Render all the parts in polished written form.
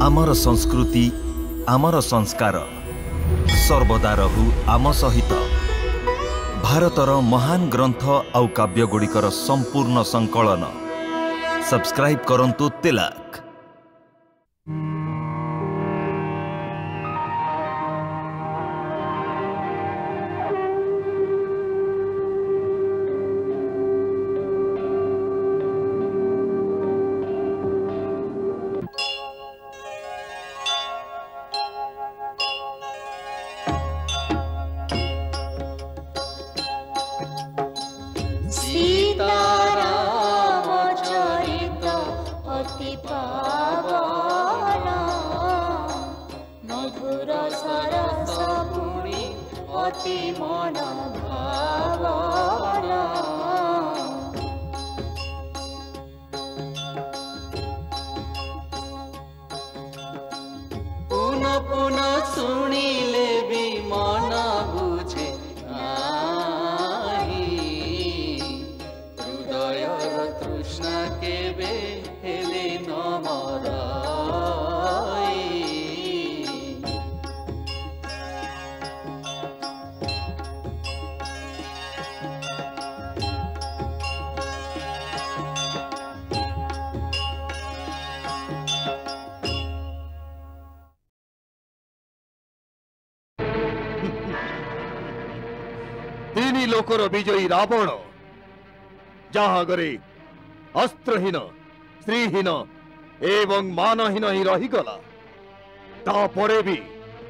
आमर संस्कृति आमर संस्कार सर्वदा रहु आम सहित। भारतर महान ग्रंथ आउ काव्यगुड़िकर संपूर्ण संकलन सब्सक्राइब करंतु तिलक। लोकर विजयी रावण जहाँ घरे अस्त्रहीन स्त्रीहीन एवं मानहीन ही रहीगला तापरे भी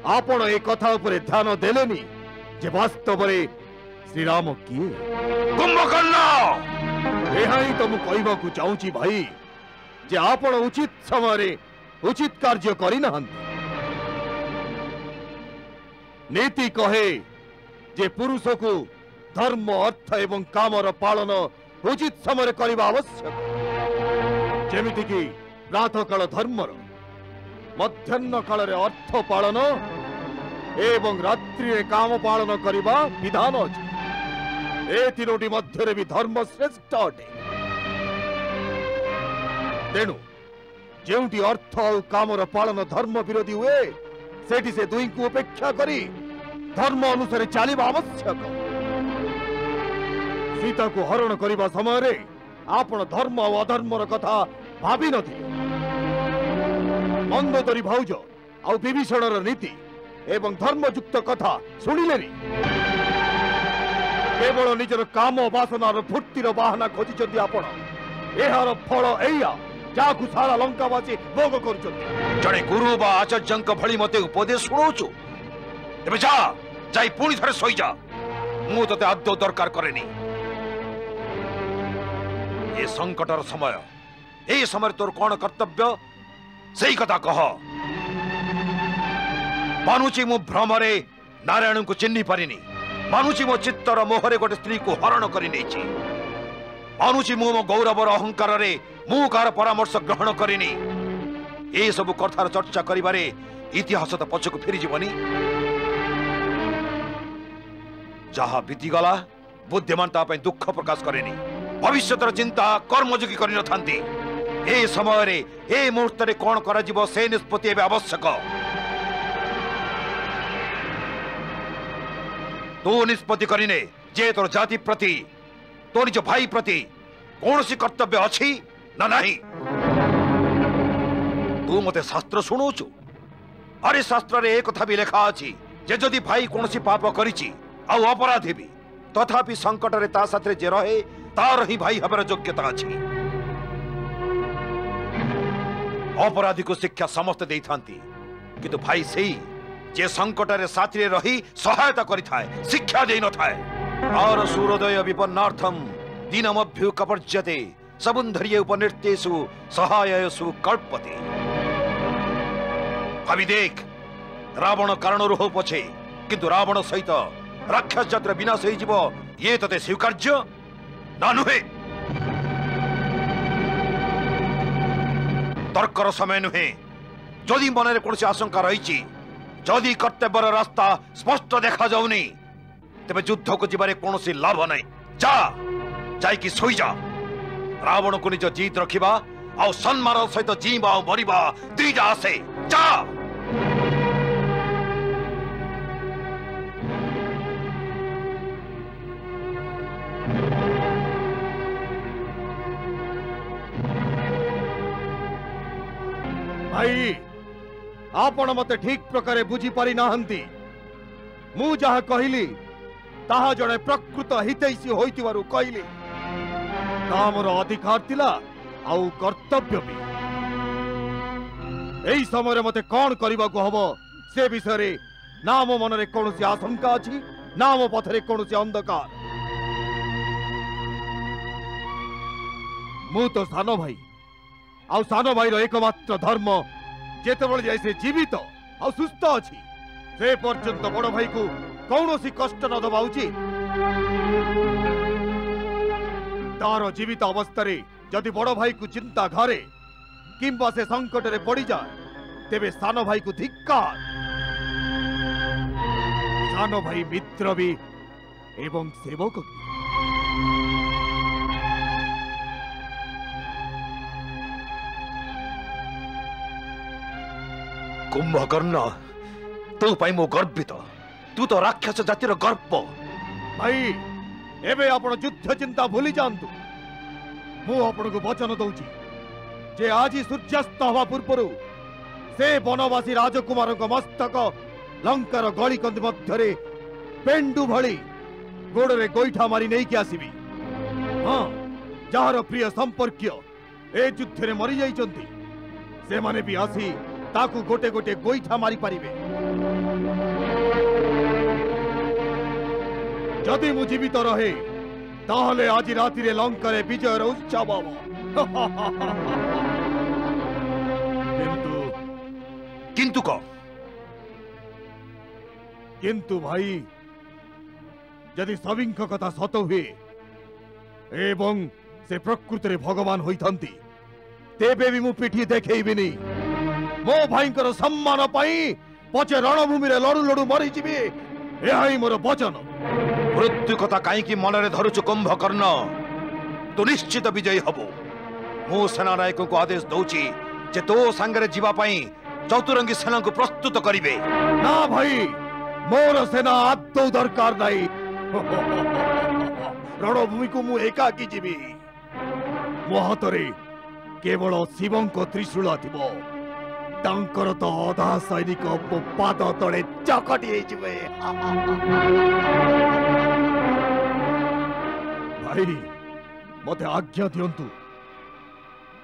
आपण ए कथा उपरे ध्यान देलेनी जे वास्तव रे श्रीराम किए। कुंभकर्ण एहाई तो मु कहबाकू चाहूची भाई जे आपण उचित समय उचित कार्य करि नहंती। नीति कहे जे पुरुष को धर्म अर्थ एवं कामर पालन उचित समय करने आवश्यक। जेमिति कि प्रातः काल धर्मर मध्याह्न काल अर्थ पालन एवं रात्रि काम पालन करने विधान अच्छे। ए तीनोटी मध्य भी धर्म श्रेष्ठ अटे। तेणु जेउटी अर्थ और कामर पालन धर्म विरोधी हुए सेठी से दुई को उपेक्षा करी धर्म अनुसार चलिबा आवश्यक। सीता को हरण करने समय रे आपण धर्म और अधर्मर कथा भावी नथि। मंदोदरी भाउज और विभीषणर नीति एवं धर्मयुक्त कथा शुणिलेनी केवल निजर काम वासनार फूर्तिर बाहाना खोजिचंती आपण। एहार फल एया जाकु सारा लंकावासी भोग करुचंती। जड़े गुरु बा आचार्यंक भली मते उपदेश शुणाउछु एबे जा जाई पुणी थरे सोई जा। मु तते आदौ दरकार करेनी। ये संकटर समय ए समय तोर कौन कर्तव्य सही कथा कह। मानुची मु भ्रमरे नारायण को चिन्ही पारिनी। मानुची मो चित्तर मोहरे गोटे स्त्री को हरण करि नेछि। मानुची मु मो गौरवर अहंकार रे मु कार परामर्श ग्रहण करिनी। ए सब कथार चर्चा करिबारे इतिहास तो पछकु फेरी जीवनी। जहा बीतीगला बुद्धिमानता पे दुख प्रकाश करेनी। भविष्यतर चिंता कर्मयोगी करि नथांती। ए समय रे ए मुहूर्त रे कोन करा जीवो से निष्पत्ति एबे आवश्यक। तो निष्पत्ति करिने जे तोर जाति प्रति तो निज भाई प्रति कौनसी कर्तव्य अछि ना नहीं। तू मते शास्त्र शुणुचु। अरे शास्त्र रे एक कथा भी लेखा अछि जे जदि भाई कौनसी पाप करिछि आ अपराधी भी तथापि संकट रे ता साथे जे रहे तार ही भाई हबर योग्यता अछि। अपराधी को शिक्षा समस्त देई थांती किंतु भाई सेही जे संकट रे साथी रे रही सहायता करि थाए शिक्षा देई न थाए। और सूर्योदय विपन्नार्थम दिनमभ्युपपर्यते समुद्धर्ये उपनिर्तेषु सहायसु कल्पते। भावी देख रावण कारण हो पछे किंतु रावण सहित राक्षस जात्र विनाश हो जीव ये तते स्वीकार्य ना नुहे। तर्कर समय नुहे। जदि मन में कौन आशंका रही जदि कर्तव्यर रास्ता स्पष्ट देखा जाऊनी तेरे युद्ध को जीवारे कौन लाभ नहीं। जा जाइकी सोई जा। रावण को निज जीत रखा आ सम्मान सहित जीवा मरवा दुईटा आसे जा। भाई आपण मते ठीक प्रकारे बुझी पारि नाहंती। मु जहा कहली ताहा जड़े प्रकृत हितैषी होइतिबारु कहली। मोर अधिकार तिला आउ कर्तव्य भी। एई समय मते कौन करबा को हबो से विषय ना मो मनरे कोनोसी आशंका अछि ना मो पथरे कोनोसी अंधकार। मु तो सानो भाई आउ सानो भाई रो एकमात्र धर्म जेतेबेले जाय से जीवित आउ सुस्थ अछि से पर्यंत बड़ भाई को कौनसी कष्ट न दबा उचित। तार जीवित अवस्था जदि बड़ भाई को चिंता घरे किंबा से संकट रे पड़ी जाए तेबे सानो भाई को धिक्कार। सानो भाई मित्र भी एवं सेवक भी। कुंभकर्ण तू पाई मो गर्वित। तू तो राक्षस जातिर गर्व। भाई एबे आपण युद्ध चिंता भूली जांतु। मु आपण को वचन दउची जे आज सूर्यास्त हवा पूर्व से वनवासी राजकुमार मस्तक लंकार गली कंदी मध्य पेंडु भली गोड़े गोईठा मारी नहीं कि आसबी। हाँ जार प्रिय संपर्कीय ए युद्ध रे मरी जाइचंती से माने भी आसी ताकू गोटे गोटे गोईठा मारी पारिबे। जदि मु जीवित रहे ताहले आज राति रे लंका रे विजय उत्सव हबो। किंतु को किंतु भाई जदि सविंख कथा सत हुए एवं से प्रकृति रे भगवान होइथंती तेबे भी मु पिठी देखैबिनी। मो भाईंकर सम्मान पाई पछे रणभूमि रे लड़ू लड़ू मरी जीवी एहाई मोर वचन। मृत्यु कथा कहीं मनरे धरुचु कुंभकर्ण तू निश्चित विजयी हबो। मु सेनानायक को आदेश दउची जे तो संगरे जीवा पाई चतुरंगी सेना को प्रस्तुत करिवे। ना भाई मोर सेना आदौ दरकार नहीं। रणभूमि को मु एकाकी जीवी। मो हातरे केवल शिवं को त्रिशूल थिबो। तांकर तो अधा सैनिक पाद तले चकटी जिवे। भाई मते आज्ञा दियंतु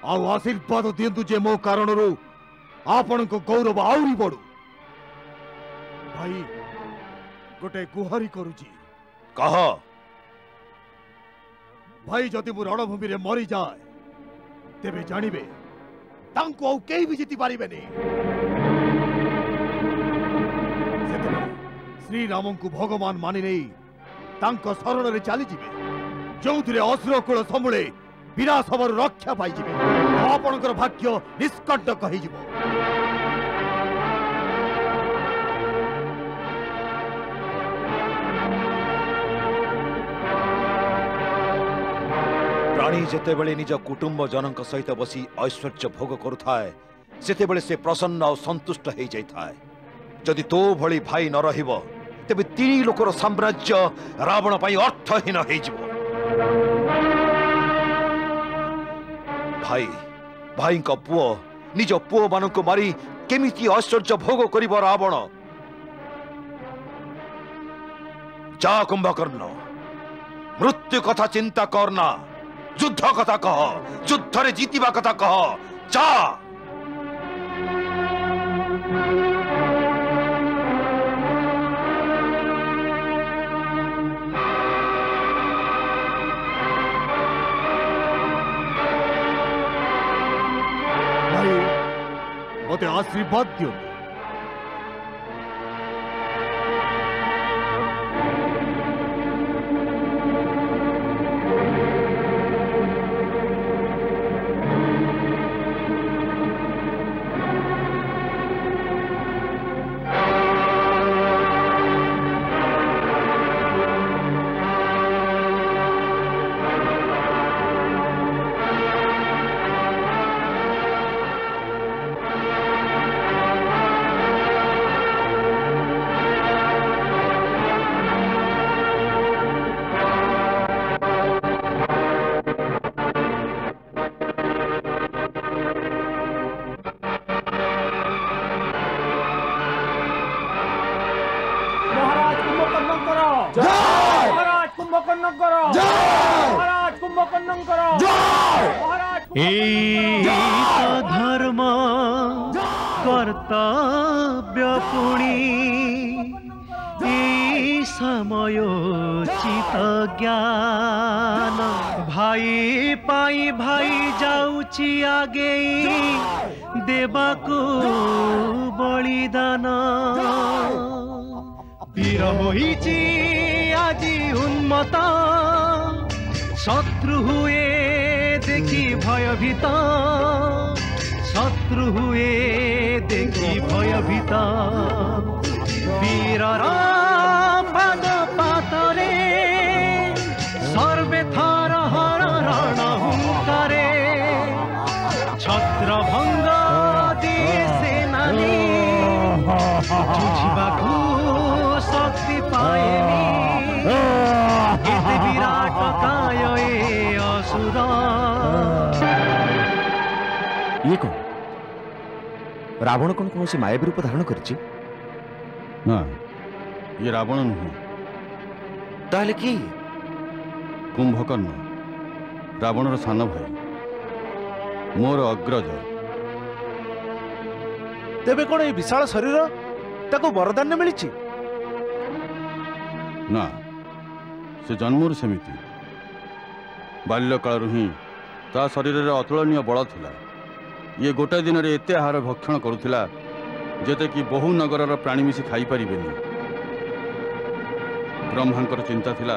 आउ आशीर्वाद दियंतु जे मो कारणरू आपण को गौरव आउरी बड़ू। भाई गोटे गुहारी करूची। कह भाई जदि मु रणभूमि रे मरी जाए तेबे जानिबे तांको आउ केही भी जीति पारिबेनी। श्री राम को भगवान मानि नहीं तांको शरण रे चली जिवे जोथिरे असुर कुल समूले विनाश हबर रक्षा पाई जिवे। आपणकर भाग्य निष्कंट कहि जिवो। प्राणी जेतेबेले निज कुटुंब जनक सहित बसी ऐश्वर्य भोग करुथाए सेतेबेले से प्रसन्न और संतुष्ट हो जाए। जदि तो भली भाई न रहिबो तेबे तीन लोकर साम्राज्य रावण पाई अर्थहीन हो जिवो। भाई भाई का पुओ निज पुओ मान को मारी केमिति ऐश्वर्य भोग करिबो रावण। जा कुंभकर्ण मृत्यु कथा चिंता करना। युद्ध कथा कह। युद्ध रे जीतिबा कथा कह। जा भाई मते आशीर्वाद दियो। महाराज कुंभकर्णकर महाराज कुंभकर्णकर महाराज धर्म कर्तव्य पुणी समयोचित ज्ञान भाई पाई भाई जाऊची आगे देवाकू बलिदान वीर होईची आजी उन्मत शत्रु हुए देखी भयभीत शत्रु हुए देखी भयभीत वीरर पाद पातरे सर्वे थर हर रण हुंकारे छत्रभंग दिए सेनानी जुझिबाकू शक्ति पाएनी एते विराट काय ए असुर ये कौन रावण कौन कौन से मायावी रूप धारण करछि ना ये रावण नुह ताले की कुंभकर्ण रावणर सान भाई मोर अग्रज तेबे कौन ये विशाल शरीर ताको वरदान मिली ना से जन्मर सेमिति बाल्यकाल ही ता शरीर अतुलनीय बल थिला ये गोटे दिन रे एते आहार भक्षण करुथिला जेते कि बहु नगर प्राणी मिसी खाई परिबेनी ब्रह्मांकर चिंता थिला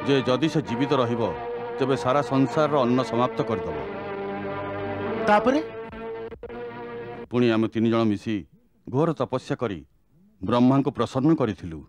जे जदि से जीवित रहिबो तेबे सारा संसार अन्न समाप्त करदब तापरे पुणी आम तीन जन मिसी घोर तपस्या करी ब्रह्मा को प्रसन्न करिथिलु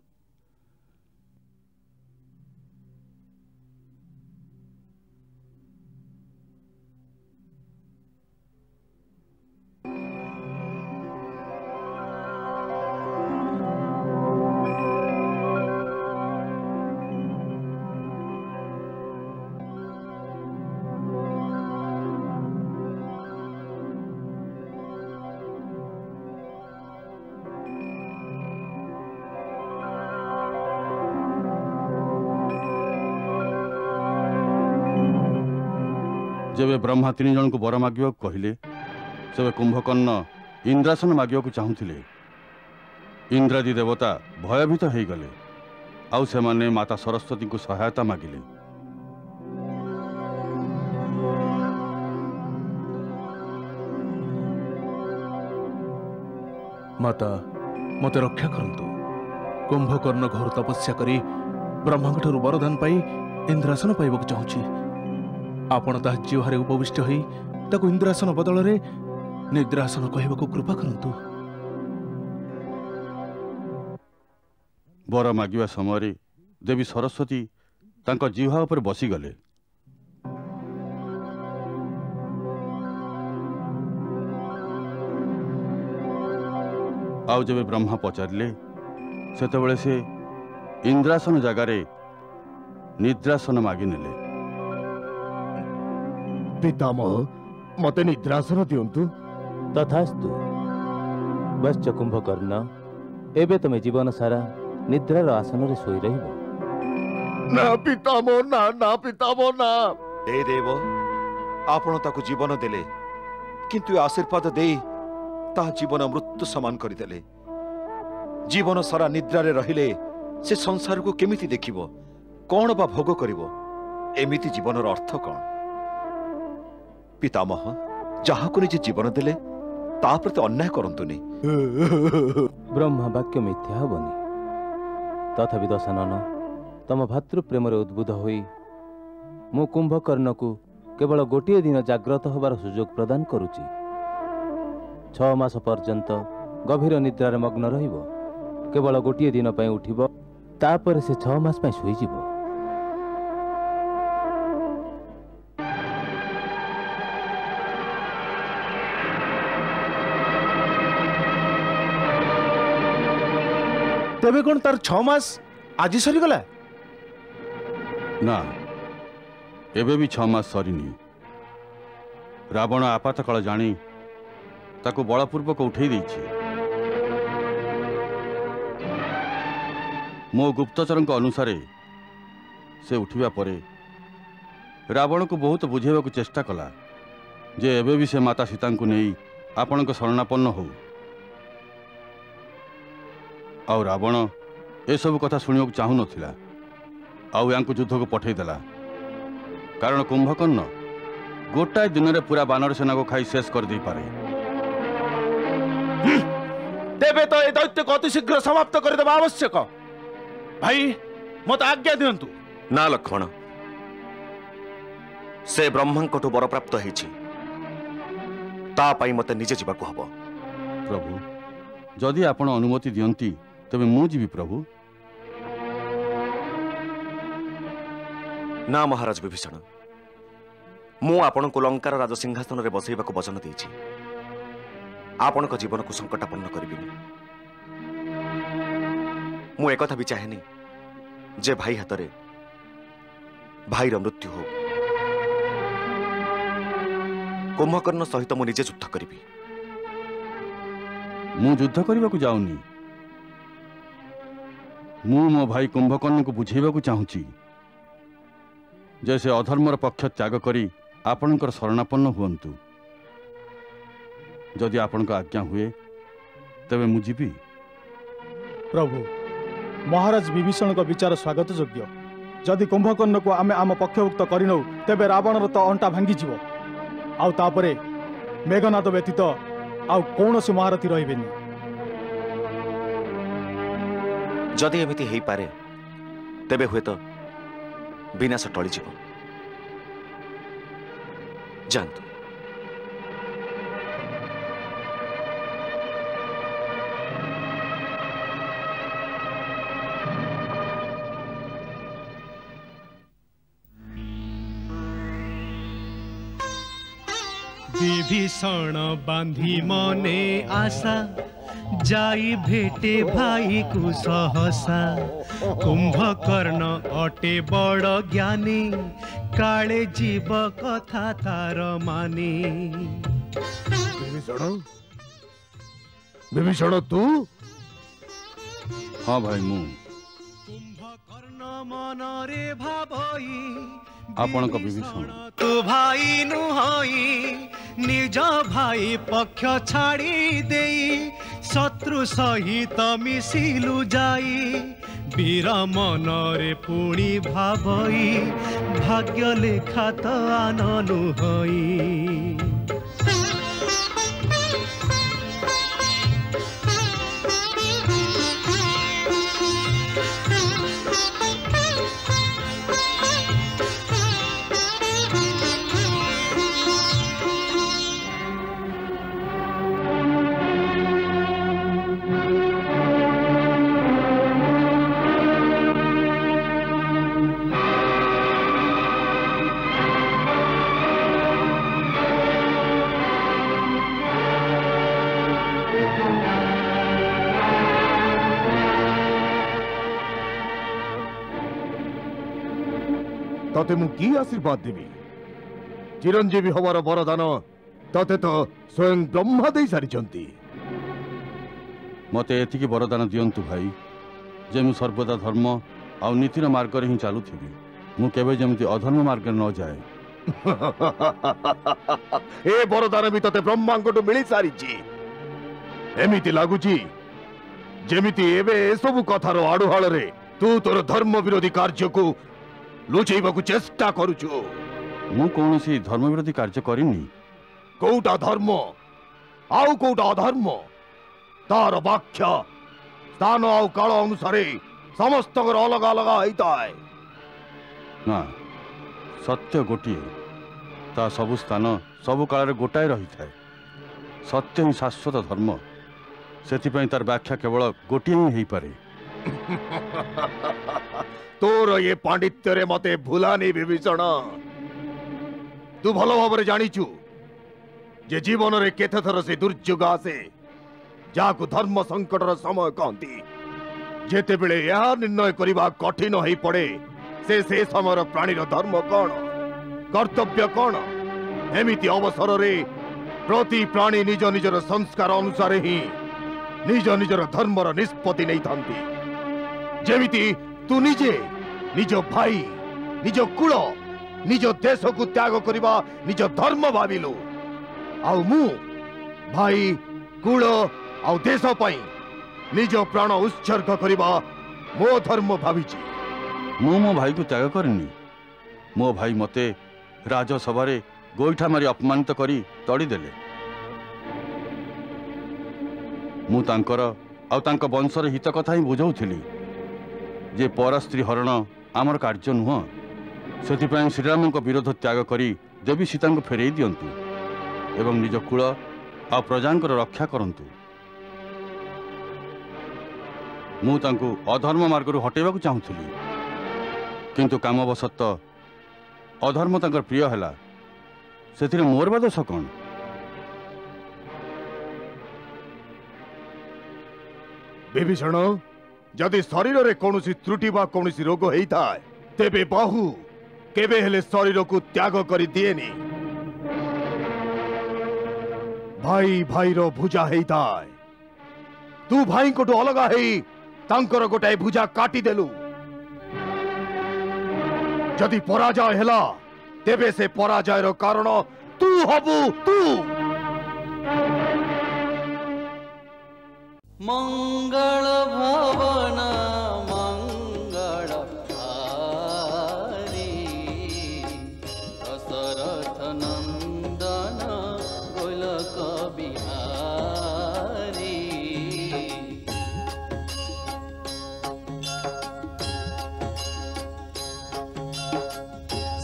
जेबे ब्रह्मा तीन जन को वर मागिबा कहले सेबे कुंभकर्ण इंद्रासन मागिबा चाहूले इंद्रादी देवता भयभीत हो गले आउ से माने माता सरस्वती को सहायता मागिले माता मते रक्षा करंतु कुंभकर्ण घोर तपस्या करी ब्रह्मा ठारू वरदान पाई इंद्रासन पाइबाक चाहूछि आपण ता जीवहारे उपविष्ट होई ताको इंद्रासन बदल रे निद्रासन कहबाक कृपा करंतु वर मागिबा समय देवी सरस्वती तांको जीवा उपर बसी गले आउ जबे ब्रह्मा पचारिले सेतेबेले से इंद्रासन जगारे निद्रासन मागी नेले पितामह मते निद्रासन दियंतु तथास्तु बश्च कुंभकर्ण एबे तमे जीवन सारा निद्रार आसन रे सोई रहिबो ना पितामह ना ना पितामह ना दे देव आपण ताकु जीवन देले किंतु आशीर्वाद दे ता जीवन मृत्यु समान करदेले जीवन सारा निद्रा रे रहिले से संसार को केमिति देखिबो कौन बा भोग करिवो एमिति जीवनर अर्थ कौन पितामह जहा को निजे जीवन देले ता प्रति अन्याय करंतुनी ब्रह्मा वाक्य मिथ्या हबनी तथापि दशानन तम भातृ प्रेम उद्बुद्ध होई मु कुंभकर्ण को केवल गोटे दिन जाग्रत होबार सुजोग प्रदान करुची 6 मास पर्यंत गभीर निद्रार मग्न रहिबो केवल गोटे दिन पई उठिबो तापर से 6 मास पई सोई जिवो तेबे कौन तार 6 मास आज सरी गला ना एबे भी 6 मास सरीनी रावण आपात काल जानी ताको बलपूर्वक उठे मो गुप्तचर अनुसार से उठिबा परे रावण को बहुत बुझेबा चेष्टा कला जे एबे भी से माता सीता को नहीं आपण को शरणापन्न हो। आउ रावण ए सब कथा शुणा चाहू नथिला आउ यांको युद्ध को पठेदेला कारण कुंभकर्ण गोटाए दिन में पूरा बानर सेना को खाई शेष कर दे पारे। तेबे तो ए दैत्य को अति शीघ्र समाप्त करदेवा आवश्यक। भाई मत आज्ञा दियंतु। ना लक्ष्मण, से ब्रह्मांकठु वर प्राप्त होइछि, ता पाई मते निजे जीवाकु हबो। प्रभु जदि आपण अनुमति दियंती तबे मु जीवी प्रभु। ना महाराज विभीषण, मु आपण को लंकार राजसिंहासन रे बसैबाकु वचन देछि। आपण को जीवन को संकटापन्न करिबिनी। मु एकथा भी चाहेनी जे भाई हातरे भाईर मृत्यु हो। कुंभकर्ण सहित मु निजे युद्ध करिबी। मु युद्ध करने को जाऊनी, मु मो भाई कुंभकर्ण को बुझेबा को चाहूची जैसे अधर्मर पक्ष त्याग करी आपणकर शरणापन्न हुअन्तु। जदि आपणक आज्ञा हुए तबे मु जीवी। प्रभु महाराज विभीषण का विचार स्वागत योग्य। जदि कुंभकर्ण को आमे आम पक्षभुक्त करिनौ तेबे रावणर तो अंटा भांगी जीव। आउ तापरे मेघनाद व्यतीत आउ कौनसी महारथी रहिबेनी। जदि एमिति हेई पारे तेबे हुए तो विनाश टली जीव। जानतु विभीषण बांधी मने आशा जाई भेटे भाई को सहसा। कुंभकर्ण अटे बड़ ज्ञानी काले जीव कथा तार मानी। विभीषण तू? हाँ भाई मु। कुंभकर्ण मन रे भाबई आपणक विभीषण तू भाई नुहई निज भाई पक्ष छाड़ी देई शत्रु सहित मिसिलु जाई। वीर मन रे पुणी भाबई भाग्य लेखा तो आननु हई। तते मु की आशीर्वाद देवी? चिरंजीवी हवार वरदान तते तो स्वयं ब्रह्मा दे सारिचंती। मते एतिकी वरदान दियंतु भाई जे मु सर्वदा धर्म आ नीतिर मार्ग रे ही चालुथिबी। मु केबे जेमति अधर्म मार्ग न जाए। ए वरदान भी तते ब्रह्मांकटु मिली सारिची। एमिति लागुची जेमिति एबे ए सब कथार आडुहाल रे तू तोर धर्म विरोधी कार्य को लुचेइबाकु चेष्टा करूछु। मु कौनसी धर्म विरोधी कार्य करिनी। कोउटा धर्म आउ कोउटा अधर्म तार व्याख्या स्थान आउ काल अनुसारे समस्त अलग अलग होइताय। ना सत्य गोटिए ता सबु स्थान सबु काल रे गोटाए रही थाए। सत्य ही शाश्वत धर्म सेथिपई तार व्याख्या केवल गोटिए ही हेई पारे। तोर ये पांडित्य रे मते भूलानी विभीषण। तू भल भाव जानीचु जे जीवन रे केते थर से दुर्योग आसे जाकु धर्म संकट र समय कहती। जेते बेले यह निर्णय करिबा कठिन होई पड़े से समय प्राणी रो धर्म कौन कर्तव्य कौन एमिति अवसर रे प्रति प्राणी निज निजर संस्कार अनुसार ही निज निजर धर्मर निष्पत्ति नहीं थांती। जेमिति तू निजे निज भाई निज कुल निज देश को त्याग करवा निज धर्म भाविलु आउ मु भाई कुल आउ देश पई निज प्राण उत्सर्ग करवा मो धर्म भाविची। मो भाई को त्याग करनी। मो भाई मते राजसभा गोईठा मारी अपमानित करी तड़ी देले। मु तांकर आउ तांक वंशर हित कथा ही बुझाउथिली जे पर स्त्री हरण आमर कार्य नुह। सेथिपाई श्रीराम विरोध त्याग करी देवी सीता को फेरई दियंतु एवं निज कुल आ प्रजांकर रक्षा करंतु। मु तांको अधर्म मार्गरू हटेबाकू चाहूथिली किंतु कामवशत अधर्म तांकर प्रिय हैला। सेथिरे मोर बा दोष कौन? विभीषण जदि शरीर रे कौनसी त्रुटि बा कौनसी रोग होता है तेबे बाहु केबे हेले शरीर को त्याग करी दिएनी। भाई भाई रो भुजा हेता है तू भाई को अलगा है तांकर गोटाए भुजा काटी देलु। जदि पराजय हेला तेबे से पराजय रो कारण तू हबु तू। मंगल भवन मंगल हारी दशरथ नंदन गोलक बिहारी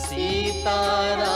सीतारा